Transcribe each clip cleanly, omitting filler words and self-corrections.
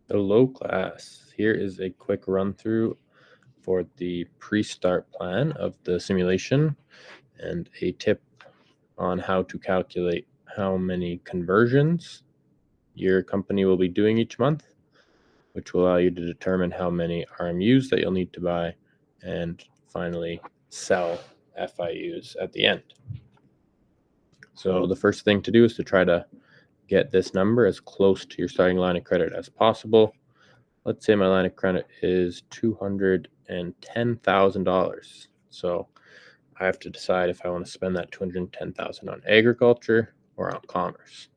Hello class. Here is a quick run through for the pre-start plan of the simulation and a tip on how to calculate how many conversions your company will be doing each month, which will allow you to determine how many RMUs that you'll need to buy and finally sell FIUs at the end. So the first thing to do is to try to get this number as close to your starting line of credit as possible. Let's say my line of credit is $210,000. So I have to decide if I want to spend that $210,000 on agriculture or on commerce.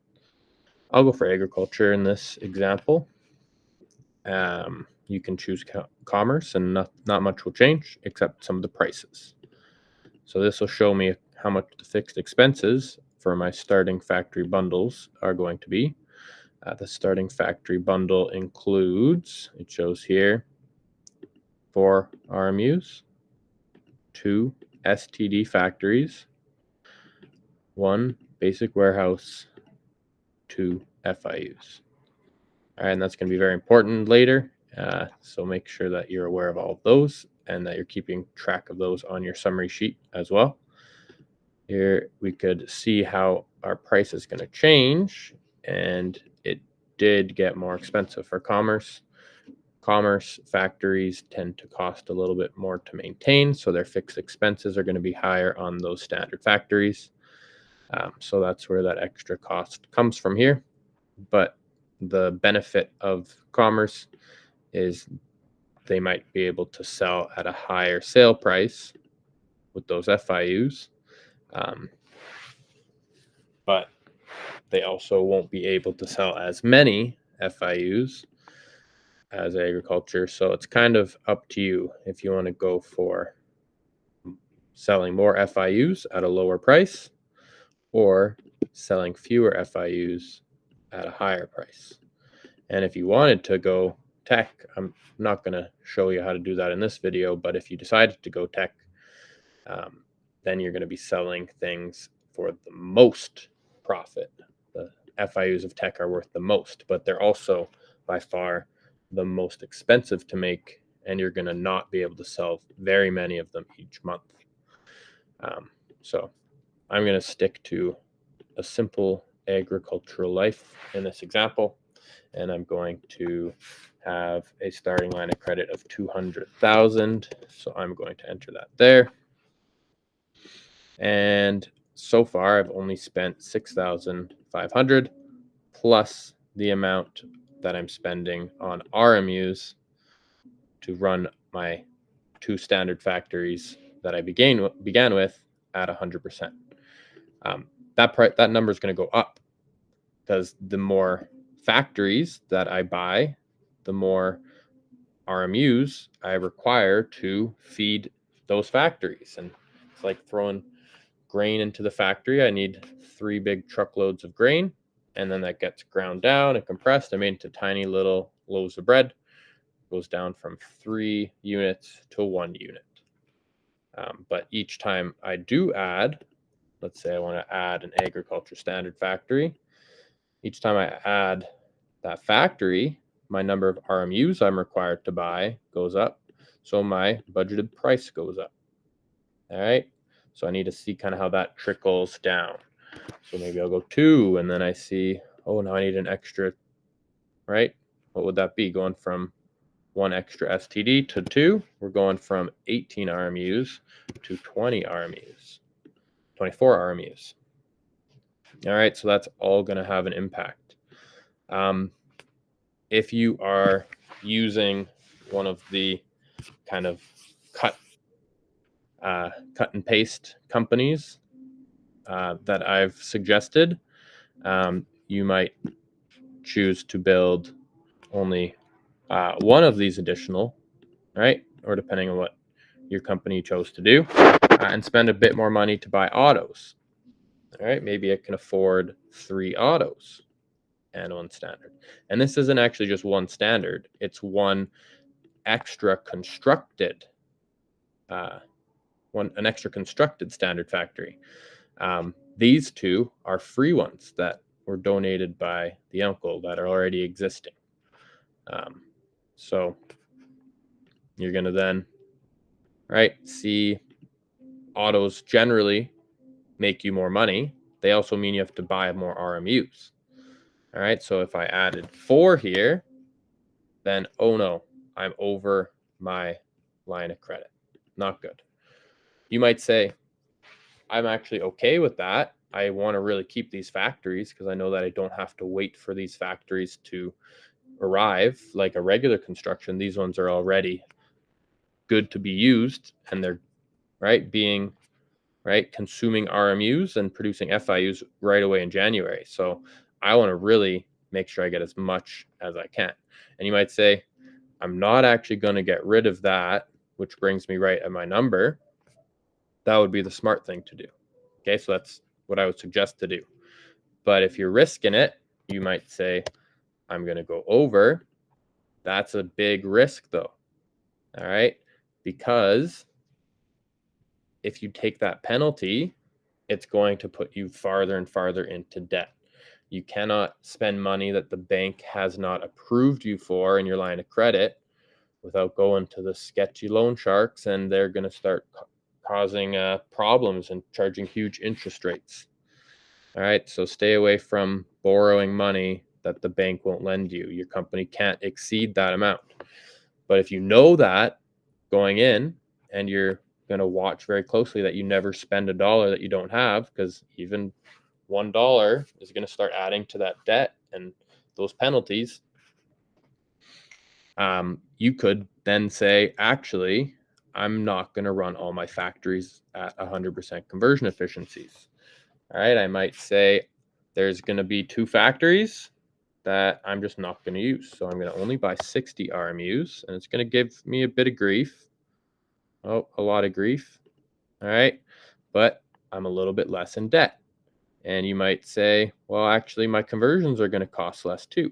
I'll go for agriculture in this example. You can choose commerce and not much will change except some of the prices. So this will show me how much the fixed expenses for my starting factory bundles are going to be. The starting factory bundle includes, it shows here, 4 RMUs, 2 STD factories, 1 basic warehouse, 2 FIUs. All right, and that's going to be very important later. So make sure that you're aware of all of those and that you're keeping track of those on your summary sheet as well. Here we could see how our price is going to change, and it did get more expensive for commerce. Commerce factories tend to cost a little bit more to maintain, so their fixed expenses are going to be higher on those standard factories. So that's where that extra cost comes from here. But the benefit of commerce is they might be able to sell at a higher sale price with those FIUs. But they also won't be able to sell as many FIUs as agriculture. So it's kind of up to you if you want to go for selling more FIUs at a lower price or selling fewer FIUs at a higher price. And if you wanted to go tech, I'm not going to show you how to do that in this video, but if you decided to go tech, then you're going to be selling things for the most profit. The FIUs of tech are worth the most, but they're also by far the most expensive to make, and you're going to not be able to sell very many of them each month. So I'm going to stick to a simple agricultural life in this example, and I'm going to have a starting line of credit of 200,000. So I'm going to enter that there. And so far I've only spent 6,500 plus the amount that I'm spending on RMUs to run my 2 standard factories that I began with at 100%. That number is going to go up because the more factories that I buy, the more RMUs I require to feed those factories. And it's like throwing grain into the factory. I need 3 big truckloads of grain, and then that gets ground down and compressed and made into tiny little loaves of bread. It goes down from 3 units to 1 unit. But each time I do add, let's say I want to add an agriculture standard factory, each time I add that factory, my number of RMUs I'm required to buy goes up, so my budgeted price goes up. All right, so I need to see kind of how that trickles down. So maybe I'll go 2, and then I see, oh, now I need an extra, right? What would that be? Going from 1 extra STD to 2, we're going from 18 RMUs to 20 RMUs, 24 RMUs. All right, so that's all going to have an impact. If you are using one of the kind of cut and paste companies that I've suggested, you might choose to build only 1 of these additional, right? Or depending on what your company chose to do, and spend a bit more money to buy autos. All right, maybe I can afford 3 autos and 1 standard. And this isn't actually just 1 standard; it's 1 extra constructed, an extra constructed standard factory. These 2 are free ones that were donated by the uncle that are already existing. So you're going to then, right, see autos generally make you more money. They also mean you have to buy more RMUs. All right. So if I added 4 here, then, oh no, I'm over my line of credit. Not good. You might say, I'm actually okay with that. I want to really keep these factories because I know that I don't have to wait for these factories to arrive like a regular construction. These ones are already good to be used, and they're being consuming RMUs and producing FIUs right away in January. So I want to really make sure I get as much as I can. And you might say, I'm not actually going to get rid of that, which brings me right at my number. That would be the smart thing to do. Okay, so that's what I would suggest to do. But if you're risking it, you might say, I'm going to go over. That's a big risk, though. All right, because if you take that penalty, it's going to put you farther and farther into debt. You cannot spend money that the bank has not approved you for in your line of credit without going to the sketchy loan sharks, and they're going to start causing problems and charging huge interest rates. All right, so stay away from borrowing money that the bank won't lend you. Your company can't exceed that amount. But if you know that going in, and you're going to watch very closely that you never spend a dollar that you don't have, because even $1 is going to start adding to that debt and those penalties. You could then say, actually, I'm not going to run all my factories at 100% conversion efficiencies. All right, I might say there's going to be 2 factories that I'm just not going to use. So I'm going to only buy 60 RMUs, and it's going to give me a bit of grief. Oh, a lot of grief. All right, but I'm a little bit less in debt. And you might say, well, actually, my conversions are going to cost less too.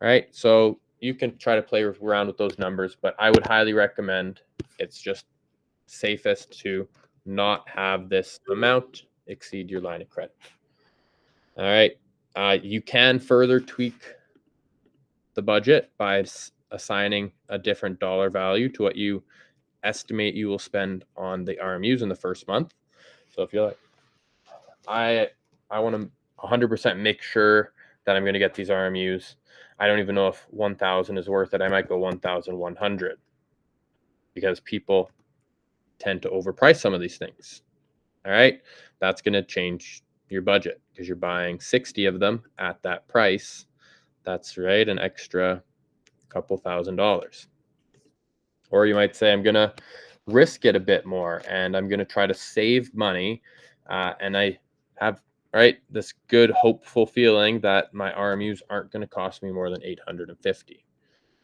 All right, so you can try to play around with those numbers, but I would highly recommend, it's just safest to not have this amount exceed your line of credit. All right, you can further tweak the budget by assigning a different dollar value to what you estimate you will spend on the RMUs in the first month. So if you're like, I want to 100% make sure that I'm going to get these RMUs. I don't even know if 1,000 is worth it. I might go 1,100 because people tend to overprice some of these things. All right, that's going to change your budget because you're buying 60 of them at that price. That's right, an extra couple $1,000. Or you might say, I'm going to risk it a bit more and I'm going to try to save money. And I have this good, hopeful feeling that my RMUs aren't going to cost me more than 850.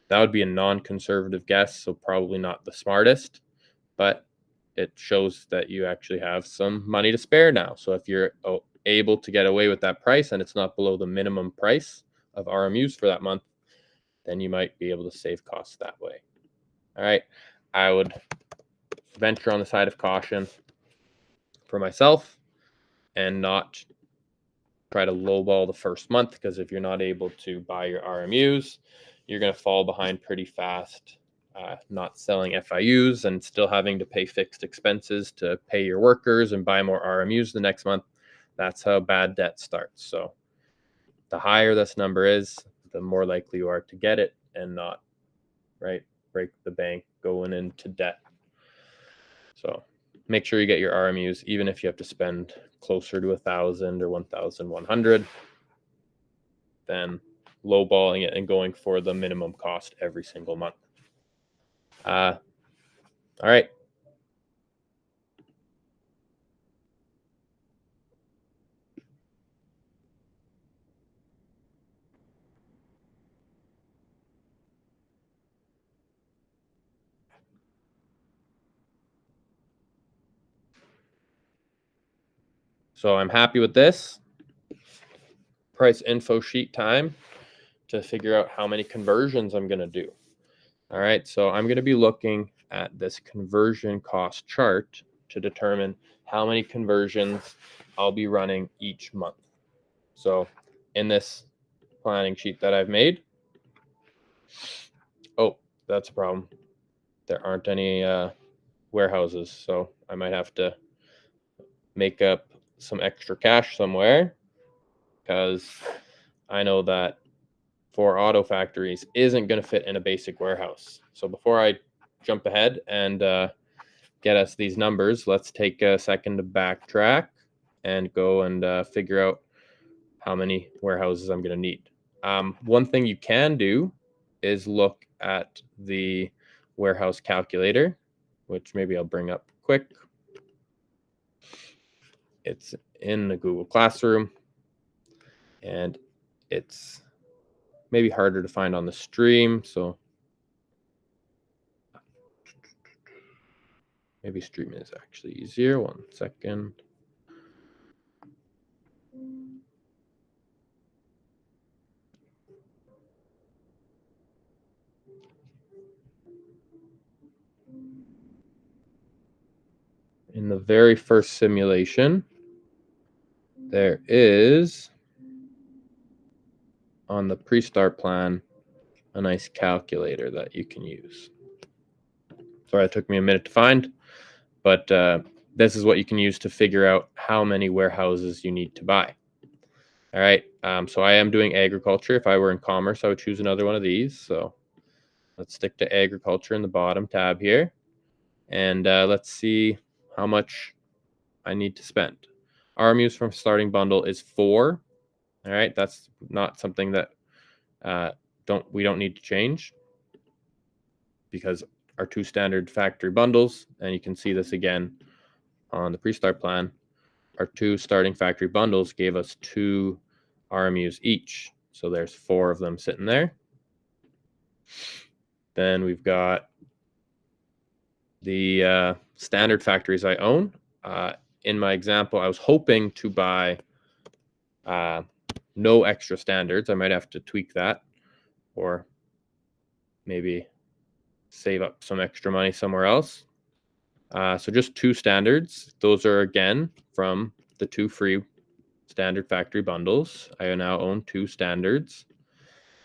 That would be a non-conservative guess, so probably not the smartest, but it shows that you actually have some money to spare now. So if you're able to get away with that price and it's not below the minimum price of RMUs for that month, then you might be able to save costs that way. All right, I would venture on the side of caution for myself and not try to lowball the first month, because if you're not able to buy your RMUs, you're going to fall behind pretty fast, not selling FIUs and still having to pay fixed expenses to pay your workers and buy more RMUs the next month. That's how bad debt starts. So the higher this number is, the more likely you are to get it and not break the bank going into debt. So make sure you get your RMUs, even if you have to spend closer to 1,000 or 1,100, then lowballing it and going for the minimum cost every single month. All right. So I'm happy with this. Price info sheet time to figure out how many conversions I'm going to do. All right, so I'm going to be looking at this conversion cost chart to determine how many conversions I'll be running each month. So in this planning sheet that I've made, Oh, that's a problem. There aren't any warehouses, so I might have to make up some extra cash somewhere, because I know that 4 auto factories isn't going to fit in a basic warehouse. So before I jump ahead and get us these numbers, let's take a second to backtrack and go and figure out how many warehouses I'm going to need. One thing you can do is look at the warehouse calculator, which maybe I'll bring up quick. It's in the Google Classroom, and it's maybe harder to find on the stream, so maybe stream is actually easier. 1 second. In the very first simulation, there is, on the pre-start plan, a nice calculator that you can use. Sorry, it took me a minute to find, but this is what you can use to figure out how many warehouses you need to buy. All right, so I am doing agriculture. If I were in commerce, I would choose another one of these. So let's stick to agriculture in the bottom tab here, and let's see how much I need to spend. RMUs from starting bundle is 4. All right, that's not something that we don't need to change, because our 2 standard factory bundles, and you can see this again on the pre-start plan, our 2 starting factory bundles gave us 2 RMUs each. So there's 4 of them sitting there. Then we've got the standard factories I own. In my example, I was hoping to buy no extra standards. I might have to tweak that, or maybe save up some extra money somewhere else. So just 2 standards. Those are, again, from the 2 free standard factory bundles. I now own 2 standards.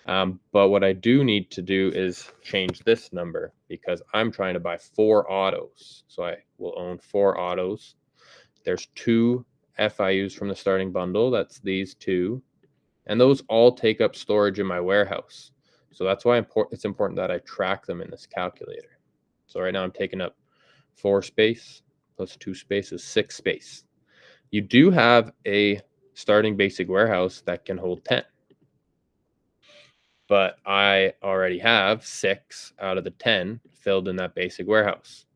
But what I do need to do is change this number, because I'm trying to buy 4 autos. So I will own 4 autos. There's 2 FIUs from the starting bundle. That's these 2. And those all take up storage in my warehouse. So that's why it's important that I track them in this calculator. So right now I'm taking up 4 space plus 2 space is 6 space. You do have a starting basic warehouse that can hold 10. But I already have 6 out of the 10 filled in that basic warehouse.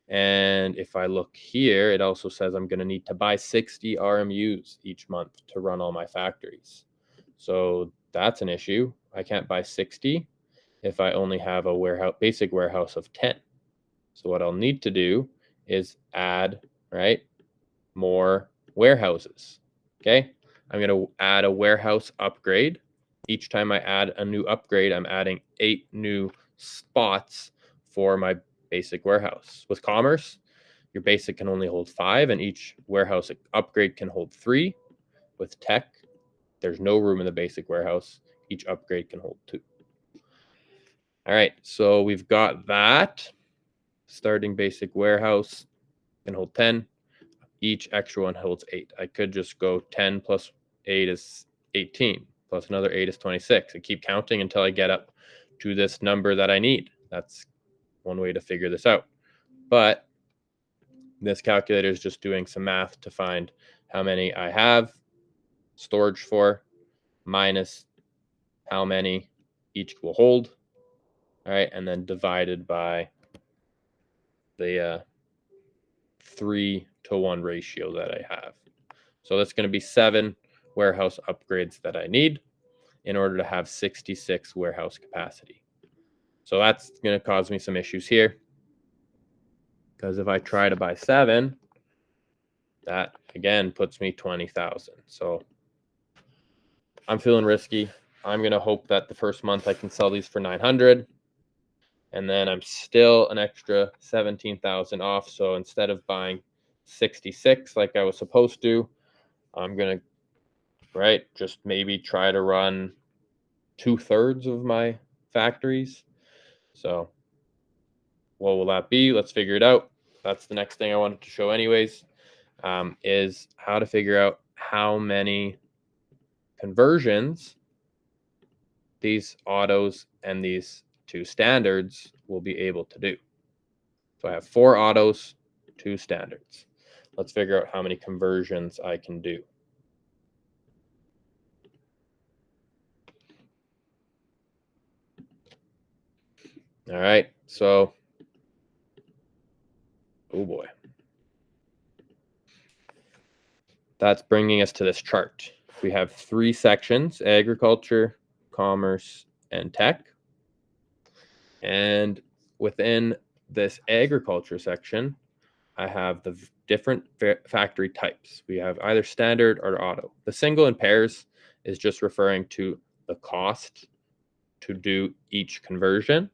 And if I look here, it also says I'm going to need to buy 60 RMUs each month to run all my factories. So that's an issue. I can't buy 60 if I only have a basic warehouse of 10. So what I'll need to do is add, more warehouses. Okay. I'm going to add a warehouse upgrade. Each time I add a new upgrade, I'm adding 8 new spots for my basic warehouse. With commerce, your basic can only hold 5, and each warehouse upgrade can hold 3. With tech, there's no room in the basic warehouse. Each upgrade can hold 2. All right, so we've got that. Starting basic warehouse can hold 10. Each extra one holds 8. I could just go 10 plus 8 is 18, plus another 8 is 26. I keep counting until I get up to this number that I need. That's one way to figure this out. But this calculator is just doing some math to find how many I have storage for minus how many each will hold. All right, and then divided by the 3-to-1 ratio that I have. So that's going to be 7 warehouse upgrades that I need in order to have 66 warehouse capacity. So that's going to cause me some issues here, because if I try to buy 7, that again puts me 20,000. So I'm feeling risky. I'm going to hope that the first month I can sell these for 900, and then I'm still an extra 17,000 off. So instead of buying 66 like I was supposed to, I'm going to just maybe try to run 2/3 of my factories. So what will that be? Let's figure it out. That's the next thing I wanted to show anyways, is how to figure out how many conversions these autos and these two standards will be able to do. So I have 4 autos, 2 standards. Let's figure out how many conversions I can do. All right, so, oh boy. That's bringing us to this chart. We have 3 sections: agriculture, commerce, and tech. And within this agriculture section, I have the different factory types. We have either standard or auto. The single in pairs is just referring to the cost to do each conversion,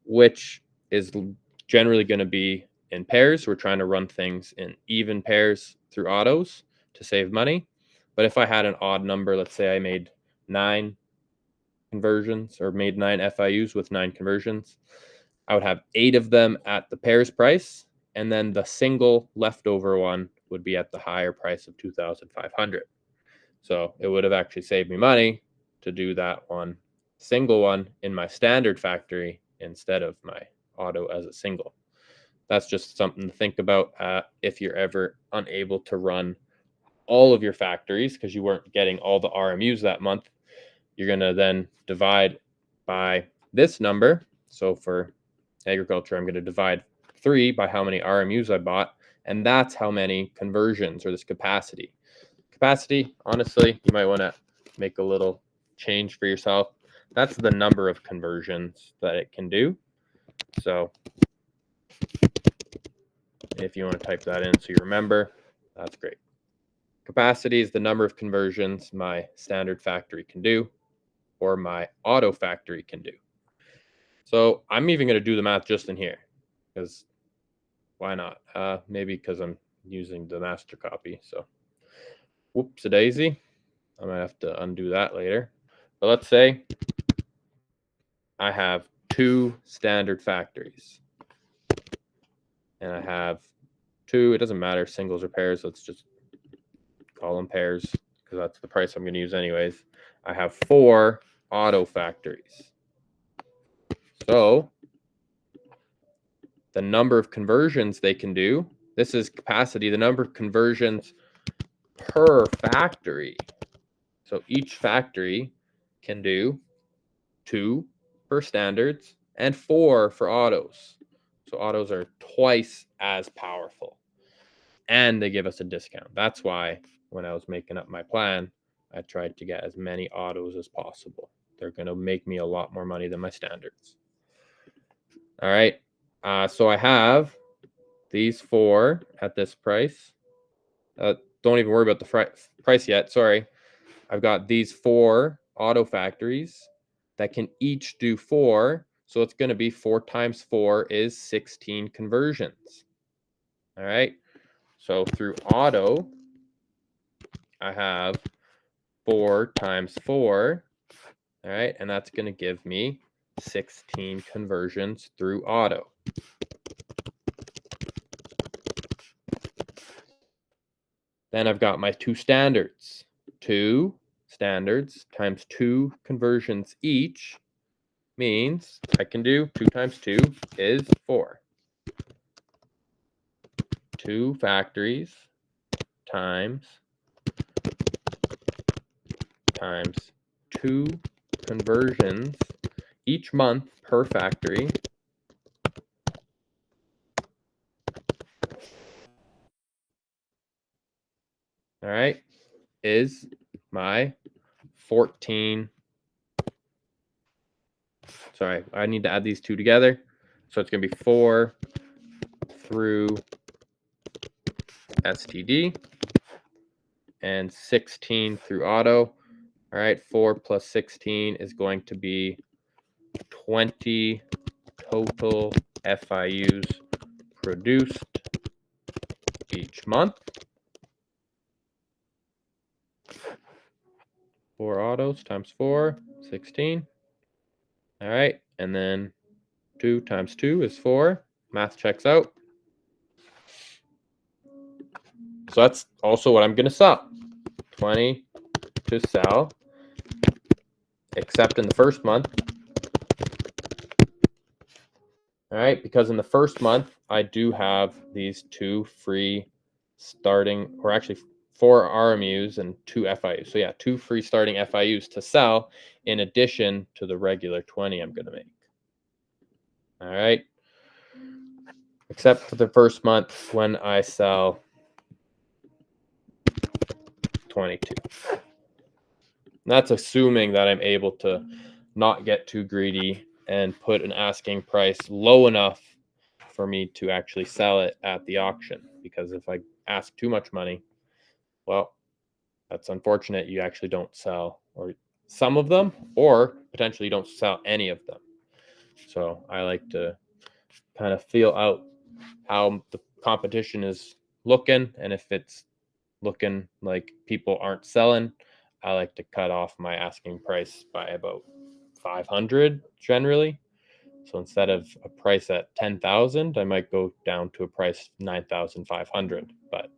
which is generally going to be in pairs. We're trying to run things in even pairs through autos to save money. But if I had an odd number, let's say I made 9 conversions or made 9 FIUs with 9 conversions, I would have 8 of them at the pairs price, and then the single leftover one would be at the higher price of 2,500. So it would have actually saved me money to do that one single one in my standard factory instead of my auto as a single. That's just something to think about if you're ever unable to run all of your factories because you weren't getting all the RMUs that month. You're going to then divide by this number. So for agriculture, I'm going to divide 3 by how many RMUs I bought, and that's how many conversions, or this capacity. Capacity, honestly, you might want to make a little change for yourself. That's the number of conversions that it can do. So if you want to type that in so you remember, that's great. Capacity is the number of conversions my standard factory can do, or my auto factory can do. So I'm even going to do the math just in here, because why not? Maybe because I'm using the master copy. So whoops-a-daisy. I might have to undo that later. But let's say I have 2 standard factories. And I have 2, it doesn't matter, singles or pairs. Let's just call them pairs because that's the price I'm going to use anyways. I have 4 auto factories. So the number of conversions they can do, this is capacity, the number of conversions per factory. So each factory can do 2 for standards and 4 for autos. So autos are twice as powerful, and they give us a discount. That's why when I was making up my plan, I tried to get as many autos as possible. They're going to make me a lot more money than my standards. All right. So I have these 4 at this price. Don't even worry about the price yet. Sorry. I've got these 4 auto factories that can each do 4. So it's going to be 4 times 4 is 16 conversions. All right. So through auto, I have 4 times 4. All right. And that's going to give me 16 conversions through auto. Then I've got my 2 standards. 2 standards times 2 conversions each means I can do 2 times 2 is 4. 2 factories times 2 conversions each month per factory. All right, is my 14. Sorry, I need to add these 2 together. So it's going to be 4 through STD and 16 through auto. All right, 4 plus 16 is going to be 20 total FIUs produced each month. 4 autos times 4, 16. All right, and then 2 times 2 is 4. Math checks out. So that's also what I'm going to sell. 20 to sell, except in the first month. All right, because in the first month, I do have these 2 free starting, or actually 4 RMUs and 2 FIUs. So yeah, 2 free starting FIUs to sell in addition to the regular 20 I'm going to make. All right, except for the first month when I sell 22. That's assuming that I'm able to not get too greedy and put an asking price low enough for me to actually sell it at the auction. Because if I ask too much money, well, that's unfortunate. You actually don't sell or some of them, or potentially you don't sell any of them. So I like to kind of feel out how the competition is looking, and if it's looking like people aren't selling, I like to cut off my asking price by about 500 generally. So instead of a price at 10,000, I might go down to a price 9,500, but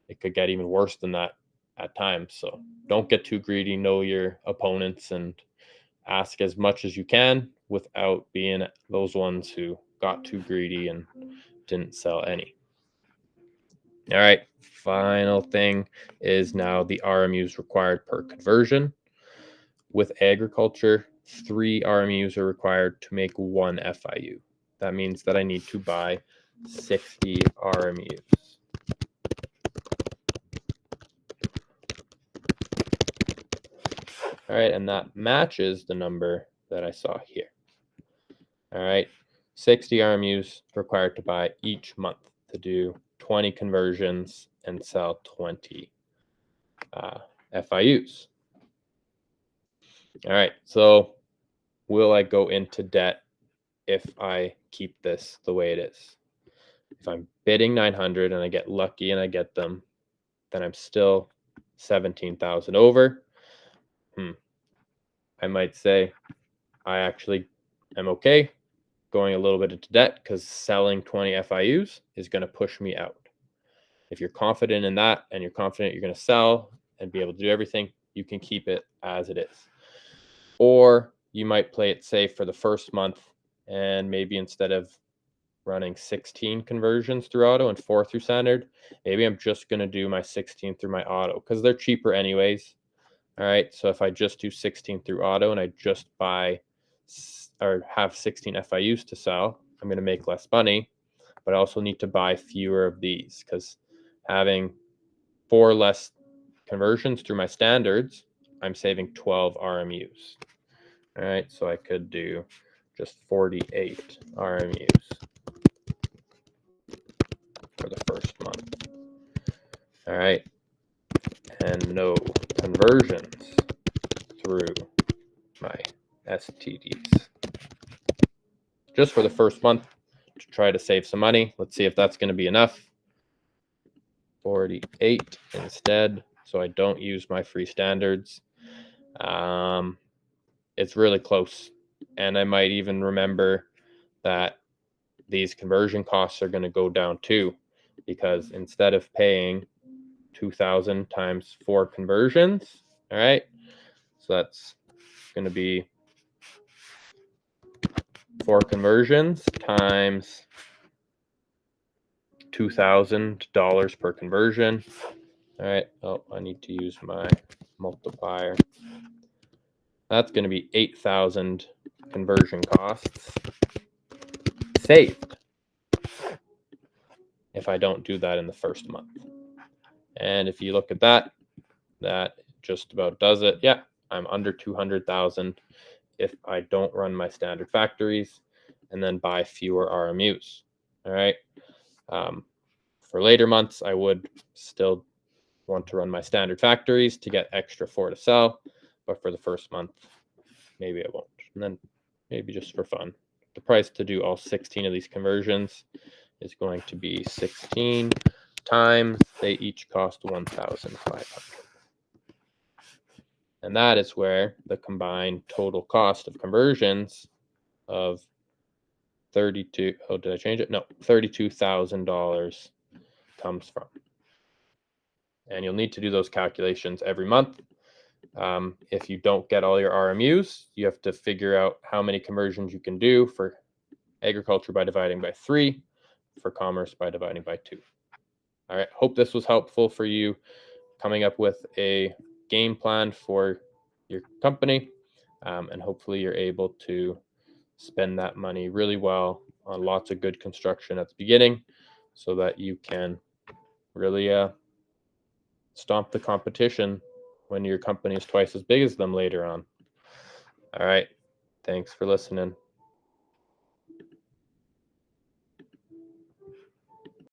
it could get even worse than that at times. So don't get too greedy, know your opponents, and ask as much as you can without being those ones who got too greedy and didn't sell any. All right, final thing is now the RMUs required per conversion. With agriculture, 3 RMUs are required to make 1 FIU. That means that I need to buy 60 RMUs. All right, and that matches the number that I saw here. All right, 60 RMUs required to buy each month to do 20 conversions and sell 20 FIUs. All right, so will I go into debt if I keep this the way it is? If I'm bidding 900 and I get lucky and I get them, then I'm still 17,000 over. I might say I actually am okay going a little bit into debt because selling 20 FIUs is going to push me out. If you're confident in that and you're confident you're going to sell and be able to do everything, you can keep it as it is. Or you might play it safe for the first month, and maybe instead of running 16 conversions through auto and 4 through standard, maybe I'm just going to do my 16 through my auto because they're cheaper anyways. All right, so if I just do 16 through auto and I just buy or have 16 FIUs to sell, I'm going to make less money, but I also need to buy fewer of these because having 4 less conversions through my standards, I'm saving 12 RMUs. All right, so I could do just 48 RMUs for the first month. All right, and no conversions through my STDs. Just for the first month to try to save some money. Let's see if that's going to be enough. 48 instead, so I don't use my free standards. It's really close, and I might even remember that these conversion costs are going to go down too, because instead of paying 2,000 times 4 conversions, all right, so that's going to be 4 conversions times $2,000 per conversion. All right, oh, I need to use my multiplier. That's going to be 8,000 conversion costs saved if I don't do that in the first month. And if you look at that, that just about does it. Yeah, I'm under 200,000 if I don't run my standard factories and then buy fewer RMUs. All right. For later months, I would still want to run my standard factories to get extra 4 to sell, but for the first month, maybe I won't. And then maybe just for fun, the price to do all 16 of these conversions is going to be 16 times, they each cost 1,500. And that is where the combined total cost of conversions of 32, oh, did I change it? No, $32,000 comes from. And you'll need to do those calculations every month. If you don't get all your RMUs, you have to figure out how many conversions you can do for agriculture by dividing by 3, for commerce by dividing by 2. All right, hope this was helpful for you coming up with a game plan for your company, and hopefully you're able to spend that money really well on lots of good construction at the beginning so that you can really stomp the competition when your company is twice as big as them later on. All right. Thanks for listening.